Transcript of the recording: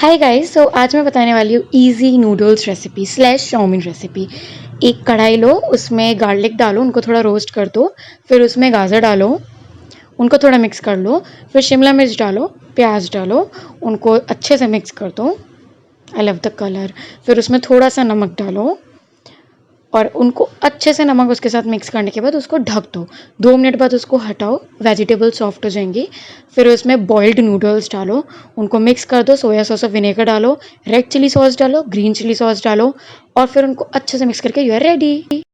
Hi guys, सो आज मैं बताने वाली हूँ easy noodles recipe slash chow mein recipe. एक कढ़ाई लो, उसमें गार्लिक डालो, उनको थोड़ा रोस्ट कर दो। फिर उसमें गाजर डालो, उनको थोड़ा मिक्स कर लो। फिर शिमला मिर्च डालो, प्याज डालो, उनको अच्छे से मिक्स कर दो। I love the colour. फिर उसमें थोड़ा सा नमक डालो और उनको अच्छे से नमक उसके साथ मिक्स करने के बाद उसको ढक दो। 2 मिनट बाद उसको हटाओ, वेजिटेबल सॉफ्ट हो जाएंगी। फिर उसमें बॉइल्ड नूडल्स डालो, उनको मिक्स कर दो। सोया सॉस और विनेगर डालो, रेड चिली सॉस डालो, ग्रीन चिली सॉस डालो और फिर उनको अच्छे से मिक्स करके यू आर रेडी।